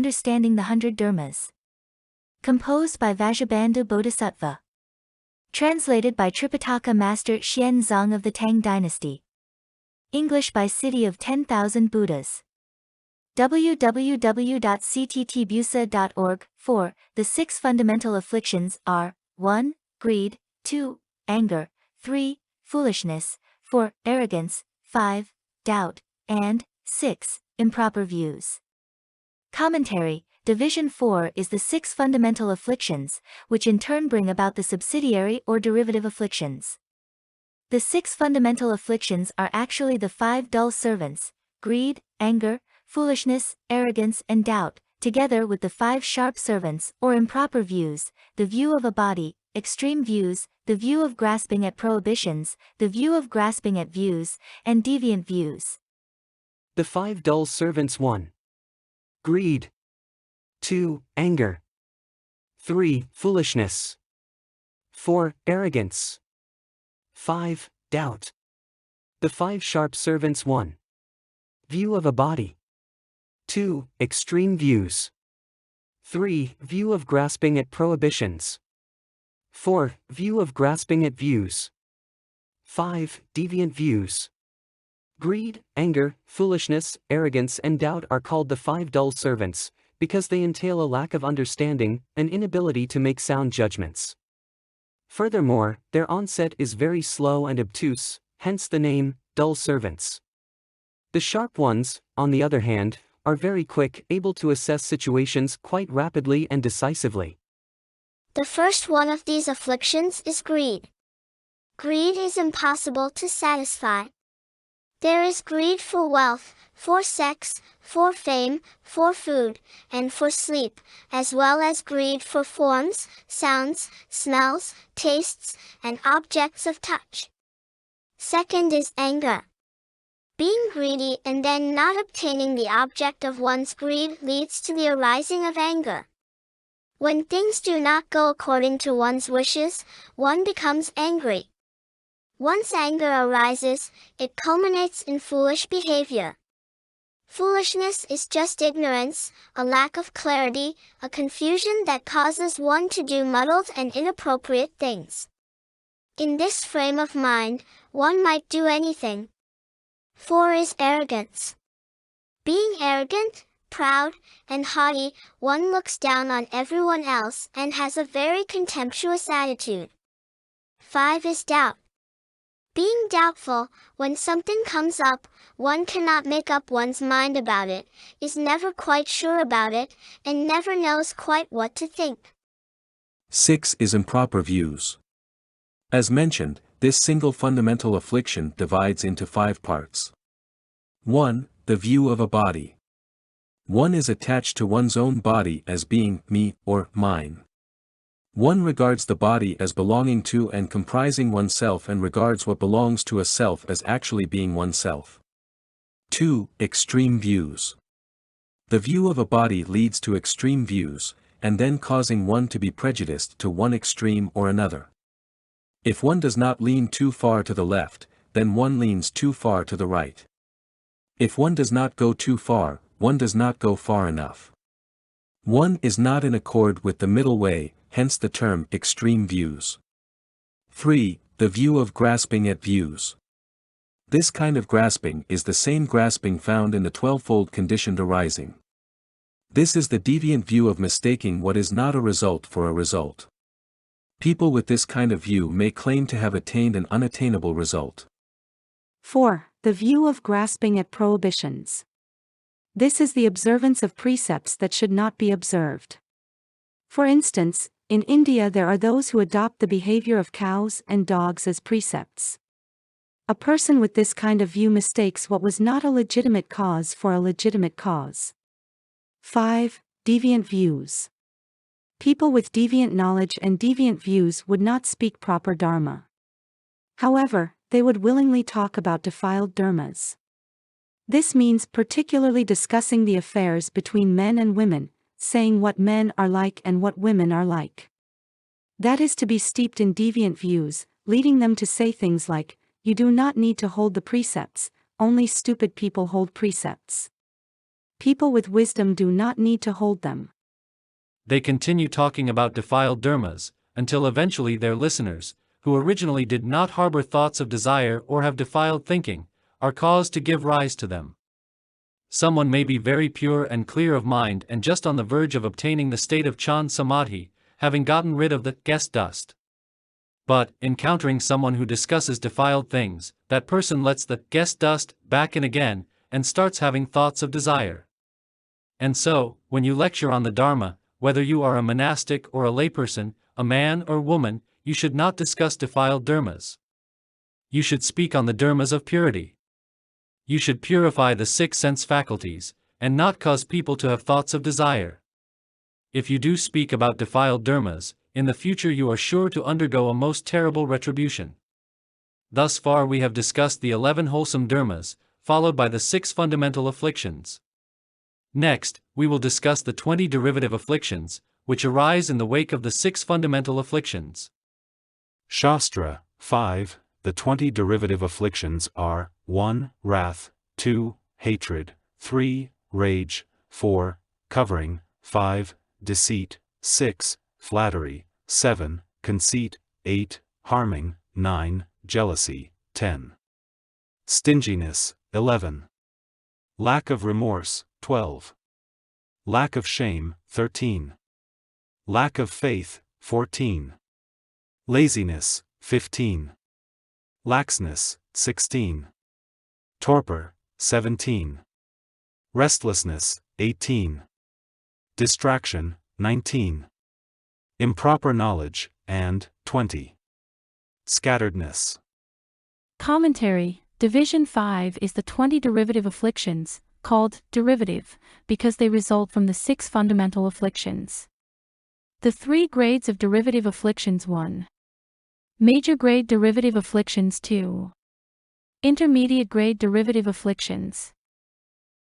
Understanding the 100 Dharmas. Composed by Vasubandhu Bodhisattva. Translated by Tripitaka Master Xuan Zang of the Tang Dynasty. English by City of 10,000 Buddhas. www.cttbusa.org. 4. The 6 fundamental afflictions are 1. Greed, 2. Anger, 3. Foolishness, 4. Arrogance, 5. Doubt, and 6. Improper views. Commentary. Division 4 is the 6 fundamental afflictions, which in turn bring about the subsidiary or derivative afflictions. The 6 fundamental afflictions are actually the 5 dull servants: greed, anger, foolishness, arrogance, and doubt, together with the 5 sharp servants or improper views: the view of a body, extreme views, the view of grasping at prohibitions, the view of grasping at views, and deviant views. The 5 dull servants: 1. Greed. 2. Anger. 3. Foolishness. 4. Arrogance. 5. Doubt. The 5 sharp servants: 1. View of a body. 2. Extreme views. 3. View of grasping at prohibitions. 4. View of grasping at views. 5. Deviant views. Greed, anger, foolishness, arrogance, and doubt are called the 5 dull servants, because they entail a lack of understanding, an inability to make sound judgments. Furthermore, their onset is very slow and obtuse, hence the name, dull servants. The sharp ones, on the other hand, are very quick, able to assess situations quite rapidly and decisively. The first one of these afflictions is greed. Greed is impossible to satisfy. There is greed for wealth, for sex, for fame, for food, and for sleep, as well as greed for forms, sounds, smells, tastes, and objects of touch. Second is anger. Being greedy and then not obtaining the object of one's greed leads to the arising of anger. When things do not go according to one's wishes, one becomes angry. Once anger arises, it culminates in foolish behavior. Foolishness is just ignorance, a lack of clarity, a confusion that causes one to do muddled and inappropriate things. In this frame of mind, one might do anything. 4 is arrogance. Being arrogant, proud, and haughty, one looks down on everyone else and has a very contemptuous attitude. 5 is doubt. Being doubtful, when something comes up, one cannot make up one's mind about it, is never quite sure about it, and never knows quite what to think. 6 is improper views. As mentioned, this single fundamental affliction divides into 5 parts. 1. The view of a body. One is attached to one's own body as being me or mine. One regards the body as belonging to and comprising oneself and regards what belongs to a self as actually being oneself. 2. Extreme views. The view of a body leads to extreme views, and then causing one to be prejudiced to one extreme or another. If one does not lean too far to the left, then one leans too far to the right. If one does not go too far, one does not go far enough. One is not in accord with the middle way, hence the term extreme views. 3. The view of grasping at views. This kind of grasping is the same grasping found in the 12-fold conditioned arising. This is the deviant view of mistaking what is not a result for a result. People with this kind of view may claim to have attained an unattainable result. 4. The view of grasping at prohibitions. This is the observance of precepts that should not be observed. For instance, in India there are those who adopt the behavior of cows and dogs as precepts. A person with this kind of view mistakes what was not a legitimate cause for a legitimate cause. 5. Deviant views. People with deviant knowledge and deviant views would not speak proper dharma. However, they would willingly talk about defiled dharmas. This means particularly discussing the affairs between men and women, saying what men are like and what women are like. That is to be steeped in deviant views, leading them to say things like, "You do not need to hold the precepts, only stupid people hold precepts." people with wisdom do not need to hold them. They continue talking about defiled dharmas, until eventually their listeners, who originally did not harbor thoughts of desire or have defiled thinking, are caused to give rise to them. Someone may be very pure and clear of mind and just on the verge of obtaining the state of Chan Samadhi, having gotten rid of the guest dust. But, encountering someone who discusses defiled things, that person lets the guest dust back in again, and starts having thoughts of desire. And so, when you lecture on the Dharma, whether you are a monastic or a layperson, a man or woman, you should not discuss defiled dharmas. You should speak on the dharmas of purity. You should purify the 6 sense faculties, and not cause people to have thoughts of desire. If you do speak about defiled dharmas, in the future you are sure to undergo a most terrible retribution. Thus far we have discussed the 11 wholesome dharmas, followed by the 6 fundamental afflictions. Next, we will discuss the 20 derivative afflictions, which arise in the wake of the 6 fundamental afflictions. Shastra 5. The 20 derivative afflictions are 1. Wrath, 2. Hatred, 3. Rage, 4. Covering, 5. Deceit, 6. Flattery, 7. Conceit, 8. Harming, 9. Jealousy, 10. Stinginess, 11. Lack of remorse, 12. Lack of shame, 13. Lack of faith, 14. Laziness, 15. Laxness, 16. Torpor, 17. Restlessness, 18. Distraction, 19. Improper knowledge, and 20. Scatteredness. Commentary. Division 5 is the 20 derivative afflictions, called derivative, because they result from the 6 fundamental afflictions. The 3 grades of derivative afflictions: 1. Major grade derivative afflictions; 2. Intermediate grade derivative afflictions.